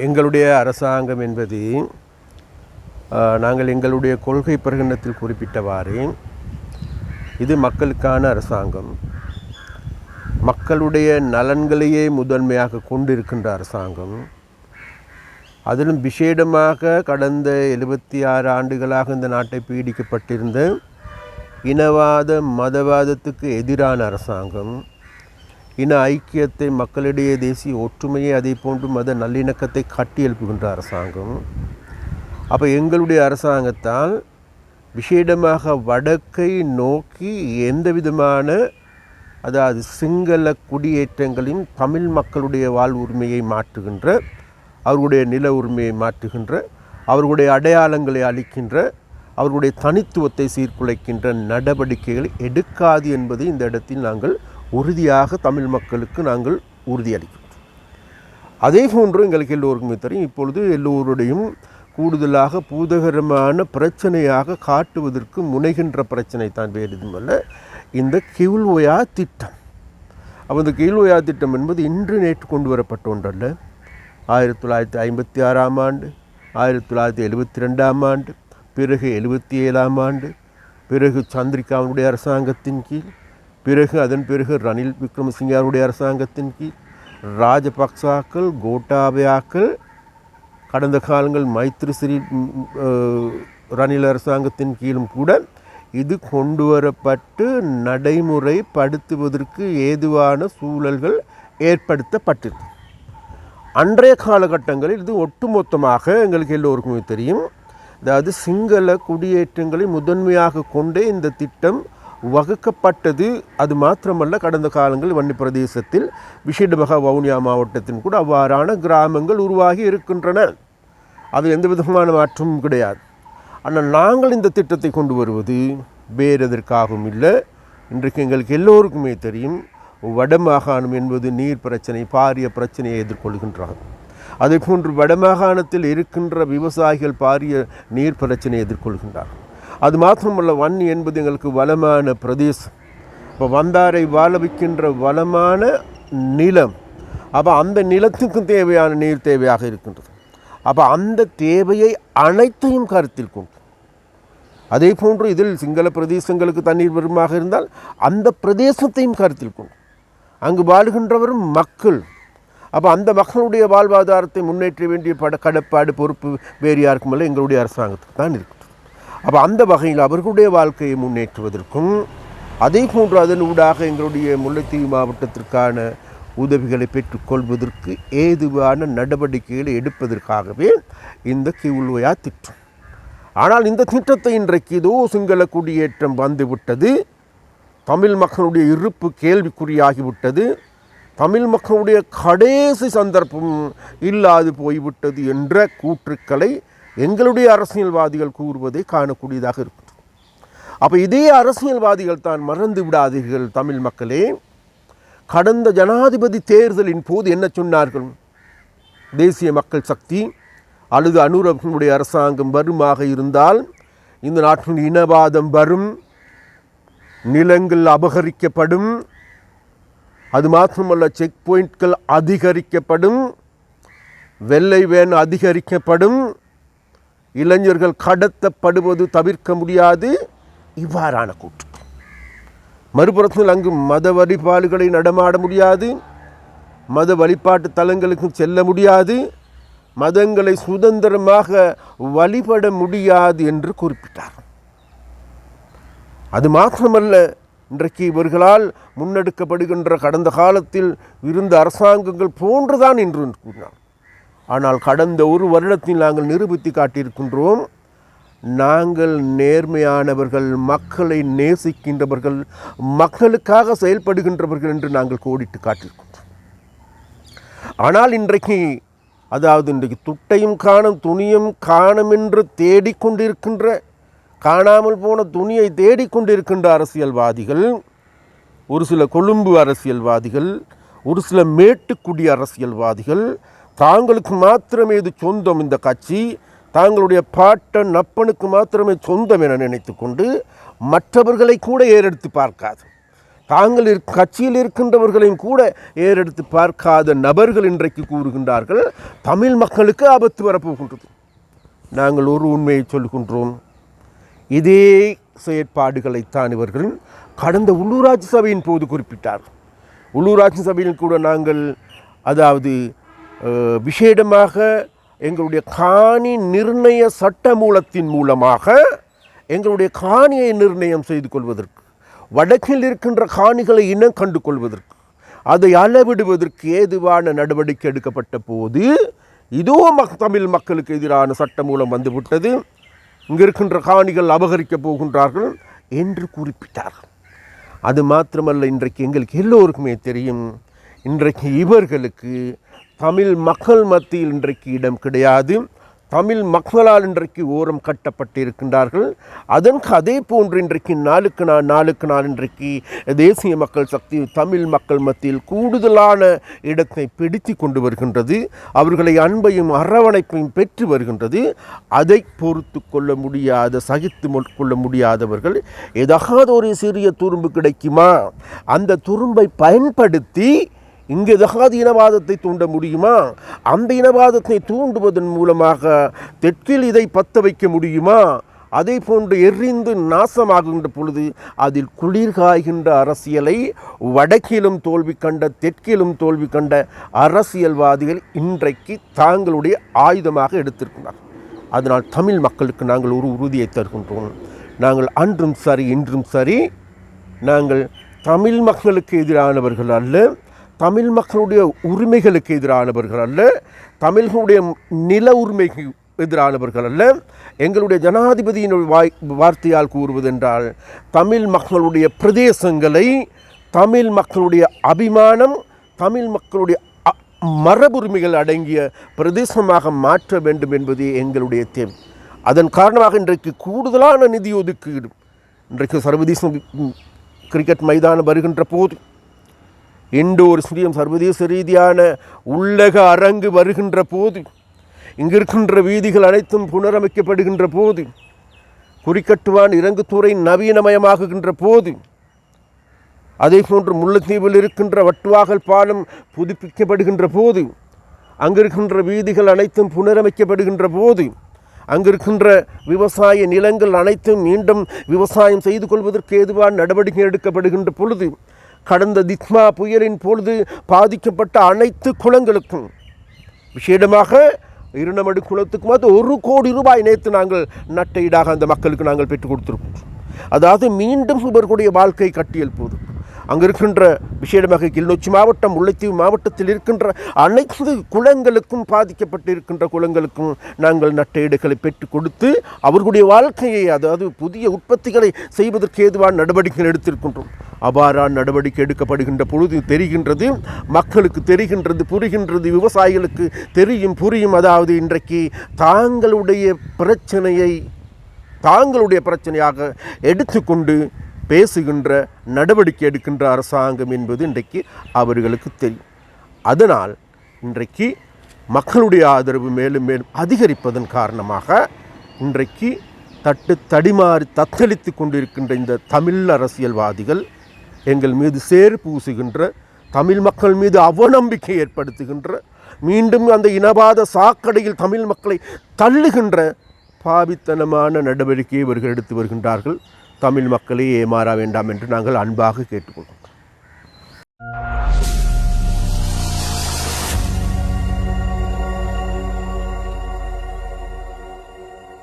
எங்களுடைய அரசாங்கம் என்பது நாங்கள் எங்களுடைய கொள்கை பிரகடனத்தில் குறிப்பிட்டவாறு இது மக்களுக்கான அரசாங்கம், மக்களுடைய நலன்களையே முதன்மையாக கொண்டிருக்கின்ற அரசாங்கம். அதிலும் விசேடமாக கடந்த 76 ஆண்டுகளாக இந்த நாட்டை பீடிக்கப்பட்டிருந்த இனவாத மதவாதத்துக்கு எதிரான அரசாங்கம், இன ஐக்கியத்தை, மக்களிடையே தேசிய ஒற்றுமையை, அதே போன்று மத நல்லிணக்கத்தை கட்டியெழுப்புகின்ற அரசாங்கம். அப்போ எங்களுடைய அரசாங்கத்தால் விசேடமாக வடக்கை நோக்கி எந்த விதமான, அதாவது சிங்கள குடியேற்றங்களையும் தமிழ் மக்களுடைய வாழ்வுரிமையை மாற்றுகின்ற, அவர்களுடைய நில உரிமையை மாற்றுகின்ற, அவர்களுடைய அடையாளங்களை அளிக்கின்ற, அவர்களுடைய தனித்துவத்தை சீர்குலைக்கின்ற நடவடிக்கைகளை எடுக்காது என்பதை இந்த இடத்தில் நாங்கள் உறுதியாக தமிழ் மக்களுக்கு நாங்கள் உறுதியளிக்கின்றோம். அதே போன்று எங்களுக்கு எல்லோருக்குமே தெரியும், இப்பொழுது எல்லோருடையும் கூடுதலாக பூதகரமான பிரச்சனையாக காட்டுவதற்கு முனைகின்ற பிரச்சனை தான் வேறு எதுவுமல்ல, இந்த கிவுல்ஓயா திட்டம். அப்போ இந்த கிவுல்ஓயா திட்டம் என்பது இன்று நேற்று கொண்டு வரப்பட்ட ஒன்றல்ல. 1956 ஆண்டு, 1972 ஆண்டு, பிறகு 77 ஆண்டு, பிறகு சந்திரிகாவுடைய அரசாங்கத்தின் கீழ், பிறகு அதன் பிறகு ரணில் விக்ரமசிங்காவுடைய அரசாங்கத்தின் கீழ், ராஜபக்சாக்கள், கோட்டாபயாக்கள், கடந்த காலங்கள் மைத்ரிசிறி ரணில் அரசாங்கத்தின் கீழும் கூட இது கொண்டு வரப்பட்டு நடைமுறைப்படுத்துவதற்கு ஏதுவான சூழல்கள் ஏற்படுத்தப்பட்டிருக்கு. அன்றைய காலகட்டங்களில் இது ஒட்டுமொத்தமாக எங்களுக்கு எல்லோருக்குமே தெரியும், அதாவது சிங்கள குடியேற்றங்களை முதன்மையாக கொண்டே இந்த திட்டம் வகுக்கப்பட்டது. அது மாத்திரமல்ல, கடந்த காலங்களில் வன்னி பிரதேசத்தில் விசேடமாக வவுனியா மாவட்டத்தின் கூட அவ்வாறான கிராமங்கள் உருவாகி இருக்கின்றன. அது எந்த விதமான மாற்றமும் கிடையாது. ஆனால் நாங்கள் இந்த திட்டத்தை கொண்டு வருவது வேறு எதற்காகவும் இல்லை. இன்றைக்கு எங்களுக்கு எல்லோருக்குமே தெரியும், வடமாகாணம் என்பது நீர் பிரச்சனை, பாரிய பிரச்சனையை எதிர்கொள்கின்றார்கள். அதே போன்று வடமாகாணத்தில் இருக்கின்ற விவசாயிகள் பாரிய நீர் பிரச்சனையை எதிர்கொள்கின்றார்கள். அது மாத்திரமல்ல, வன்னி என்பது எங்களுக்கு வளமான பிரதேசம். இப்போ வந்தாரை வாழ வைக்கின்ற வளமான நிலம். அப்போ அந்த நிலத்துக்கும் தேவையான நீர் தேவையாக இருக்கின்றது. அப்போ அந்த தேவையை அனைத்தையும் கருத்தில் கொண்டு, அதே போன்று இதில் சிங்கள பிரதேசங்களுக்கு தண்ணீர் வருமாக இருந்தால் அந்த பிரதேசத்தையும் கருத்தில் கொண்டு, அங்கு வாழ்கின்றவரும் மக்கள். அப்போ அந்த மக்களுடைய வாழ்வாதாரத்தை முன்னேற்ற வேண்டிய கடப்பாடு, பொறுப்பு வேறு யாருக்குமல்ல, எங்களுடைய அரசாங்கத்துக்கு தான் இருக்குது. அப்போ அந்த வகையில் அவர்களுடைய வாழ்க்கையை முன்னேற்றுவதற்கும், அதே போன்று அதன் ஊடாக எங்களுடைய முல்லைத்தீவு மாவட்டத்திற்கான உதவிகளை பெற்றுக்கொள்வதற்கு ஏதுவான நடவடிக்கைகளை எடுப்பதற்காகவே இந்த கிவுல்ஓயா திட்டம். ஆனால் இந்த திட்டத்தை இன்றைக்கு இதோ சிங்கள குடியேற்றம் வந்துவிட்டது, தமிழ் மக்களுடைய இருப்பு கேள்விக்குறியாகிவிட்டது, தமிழ் மக்களுடைய கடைசி சந்தர்ப்பம் இல்லாது போய்விட்டது என்ற கூற்றுக்களை எங்களுடைய அரசியல்வாதிகள் கூறுவதை காணக்கூடியதாக இருக்குது. அப்போ இதே அரசியல்வாதிகள் தான் மறந்து விடாதீர்கள் தமிழ் மக்களே. கடந்த ஜனாதிபதி தேர்தலின் போது என்ன சொன்னார்கள்? தேசிய மக்கள் சக்தி அல்லது அனுரனுடைய அரசாங்கம் வருமாக இருந்தால் இந்த நாட்டின் இனவாதம் வரும், நிலங்கள் அபகரிக்கப்படும், அது மாத்திரமல்ல செக் பாயிண்ட்கள் அதிகரிக்கப்படும், வெள்ளை வேன் அதிகரிக்கப்படும், இளைஞர்கள் கடத்தப்படுவது தவிர்க்க முடியாது, இவ்வாறான கூற்று. மறுபுறத்தில் அங்கு மத வழிபாடுகளை நடமாட முடியாது, மத வழிபாட்டு தலங்களுக்கு செல்ல முடியாது, மதங்களை சுதந்திரமாக வழிபட முடியாது என்று குறிப்பிட்டார். அது மாத்திரமல்ல, இன்றைக்கு இவர்களால் முன்னெடுக்கப்படுகின்ற கடந்த காலத்தில் இருந்த அரசாங்கங்கள் போன்றுதான் என்று கூறினார். ஆனால் கடந்த ஒரு வருடத்தில் நாங்கள் நிரூபித்து காட்டியிருக்கின்றோம், நாங்கள் நேர்மையானவர்கள், மக்களை நேசிக்கின்றவர்கள், மக்களுக்காக செயல்படுகின்றவர்கள் என்று நாங்கள் கோடிட்டு காட்டியிருக்கின்றோம். ஆனால் இன்றைக்கு, அதாவது இன்றைக்கு துட்டையும் காணும் துணியும் காணும் என்று தேடிக்கொண்டிருக்கின்ற, காணாமல் போன துணியை தேடிக்கொண்டிருக்கின்ற அரசியல்வாதிகள், ஒரு சில கொழும்பு அரசியல்வாதிகள், ஒரு சில மேட்டுக்குடி அரசியல்வாதிகள், தாங்களுக்கு மாத்திரமே இது சொந்தம் இந்த கட்சி, தாங்களுடைய பாட்டன் அப்பனுக்கு மாத்திரமே சொந்தம் என நினைத்து கொண்டு மற்றவர்களை கூட ஏறெடுத்து பார்க்காது, தாங்கள் கட்சியில் இருக்கின்றவர்களையும் கூட ஏறெடுத்து பார்க்காத நபர்கள் இன்றைக்கு கூறுகின்றார்கள் தமிழ் மக்களுக்கு ஆபத்து வரப்போகின்றது. நாங்கள் ஒரு உண்மையை சொல்கின்றோம். இதே செயற்பாடுகளைத்தான் இவர்கள் கடந்த உள்ளூராட்சி சபையின் போது குறிப்பிட்டார். உள்ளூராட்சி சபையில் கூட நாங்கள் அதாவது விசேடமாக எங்களுடைய காணி நிர்ணய சட்ட மூலத்தின் மூலமாக எங்களுடைய காணியை நிர்ணயம் செய்து கொள்வதற்கு, வடக்கில் இருக்கின்ற காணிகளை இனம் கண்டு கொள்வதற்கு, அதை அளவிடுவதற்கு ஏதுவான நடவடிக்கை எடுக்கப்பட்ட போது இதோ தமிழ் மக்களுக்கு எதிரான சட்ட மூலம் வந்துவிட்டது, இங்கே இருக்கின்ற காணிகள் அபகரிக்கப் போகின்றார்கள் என்று குறிப்பிட்டார்கள். அது மாத்திரமல்ல, இன்றைக்கு எங்களுக்கு எல்லோருக்குமே தெரியும், இன்றைக்கு இவர்களுக்கு தமிழ் மக்கள் மத்தியில் இன்றைக்கு இடம் கிடையாது. தமிழ் மக்களால் இன்றைக்கு ஓரம் கட்டப்பட்டிருக்கின்றார்கள். அதற்கு அதே போன்று இன்றைக்கு நாளுக்கு நாள் இன்றைக்கு தேசிய மக்கள் சக்தி தமிழ் மக்கள் மத்தியில் கூடுதலான இடத்தை பிடித்து கொண்டு வருகின்றது. அவர்களை அன்பையும் அரவணைப்பையும் பெற்று வருகின்றது. அதை பொறுத்து கொள்ள முடியாத, சகித்து கொள்ள முடியாதவர்கள் ஏதாவது ஒரு சிறிய துரும்பு கிடைக்குமா, அந்த துரும்பை பயன்படுத்தி இங்கு ஏதாவது இனவாதத்தை தூண்ட முடியுமா, அந்த இனவாதத்தை தூண்டுவதன் மூலமாக தெற்கில் இதை பற்ற வைக்க முடியுமா, அதே போன்று எரிந்து நாசமாகின்ற பொழுது அதில் குளிர்காய்கின்ற அரசியலை வடக்கிலும் தோல்வி கண்ட தெற்கிலும் தோல்வி கண்ட அரசியல்வாதிகள் இன்றைக்கு தாங்களுடைய ஆயுதமாக எடுத்திருக்கிறார். அதனால் தமிழ் மக்களுக்கு நாங்கள் ஒரு உறுதியை தருகின்றோம். நாங்கள் அன்றும் சரி இன்றும் சரி, நாங்கள் தமிழ் மக்களுக்கு எதிரானவர்கள் அல்ல, தமிழ் மக்களுடைய உரிமைகளுக்கு எதிரானவர்கள் அல்ல, தமிழ்களுடைய நில உரிமைக்கு எதிரானவர்கள் அல்ல. எங்களுடைய ஜனாதிபதியின் வார்த்தையால் கூறுவதென்றால், தமிழ் மக்களுடைய பிரதேசங்களை தமிழ் மக்களுடைய அபிமானம், தமிழ் மக்களுடைய மரபுரிமைகள் அடங்கிய பிரதேசமாக மாற்ற வேண்டும் என்பதே எங்களுடைய தேவை. அதன் காரணமாக இன்றைக்கு கூடுதலான நிதி ஒதுக்கீடு, இன்றைக்கு சர்வதேச கிரிக்கெட் மைதானம் வருகின்ற போது, இண்டோர் ஸ்டேடியம் சர்வதேச ரீதியான உள்ளக அரங்கு வருகின்ற போது, இங்கிருக்கின்ற வீதிகள் அனைத்தும் புனரமைக்கப்படுகின்ற போது, குறிக்கட்டுவான் இறங்குத்துறை நவீனமயமாகுகின்ற போது, அதே போன்று முல்லைத்தீவில் இருக்கின்ற வட்டுவாகல் பாலம் புதுப்பிக்கப்படுகின்ற போது, அங்கிருக்கின்ற வீதிகள் அனைத்தும் புனரமைக்கப்படுகின்ற போது, அங்கிருக்கின்ற விவசாய நிலங்கள் அனைத்தும் மீண்டும் விவசாயம் செய்து கொள்வதற்கு ஏதுவான நடவடிக்கை எடுக்கப்படுகின்ற பொழுது, கடந்த தித்மா புயலின் பொழுது பாதிக்கப்பட்ட அனைத்து குளங்களுக்கும், விசேடமாக இருநமடு குளத்துக்கும் அது 1 கோடி ரூபாய் நேற்று நாங்கள் நட்டையீடாக அந்த மக்களுக்கு நாங்கள் பெற்றுக் கொடுத்திருக்கோம். அதாவது மீண்டும் இவர்களுடைய வாழ்க்கை கட்டியெழுப்புவது. அங்கே இருக்கின்ற விசேடமாக கிளிநொச்சி மாவட்டம், முல்லைத்தீவு மாவட்டத்தில் இருக்கின்ற அனைத்து குளங்களுக்கும், பாதிக்கப்பட்டிருக்கின்ற குளங்களுக்கும் நாங்கள் நட்டையீடுகளை பெற்றுக் கொடுத்து அவர்களுடைய வாழ்க்கையை, அதாவது புதிய உற்பத்திகளை செய்வதற்கு ஏதுவான நடவடிக்கைகள் எடுத்திருக்கின்றோம். அவ்வாறான நடவடிக்கை எடுக்கப்படுகின்ற பொழுது தெரிகின்றது, மக்களுக்கு தெரிகின்றது, புரிகின்றது, விவசாயிகளுக்கு தெரியும், புரியும். அதாவது இன்றைக்கு தாங்களுடைய பிரச்சனையாக எடுத்துக்கொண்டு பேசுகின்ற, நடவடிக்கை எடுக்கின்ற அரசாங்கம் என்பது இன்றைக்கு அவர்களுக்கு தெரியும். அதனால் இன்றைக்கு மக்களுடைய ஆதரவு மேலும் மேலும் அதிகரிப்பதன் காரணமாக இன்றைக்கு தடிமாறி தத்தளித்து கொண்டிருக்கின்ற இந்த தமிழ் அரசியல்வாதிகள் எங்கள் மீது சேறு பூசுகின்ற, தமிழ் மக்கள் மீது அவநம்பிக்கை ஏற்படுத்துகின்ற, மீண்டும் அந்த இனவாத சாக்கடையில் தமிழ் மக்களை தள்ளுகின்ற பாவித்தனமான நடவடிக்கையை இவர்கள் எடுத்து வருகின்றார்கள். தமிழ் மக்களை ஏமாற வேண்டாம் என்று நாங்கள் அன்பாக கேட்டுக்கொள்கிறோம்.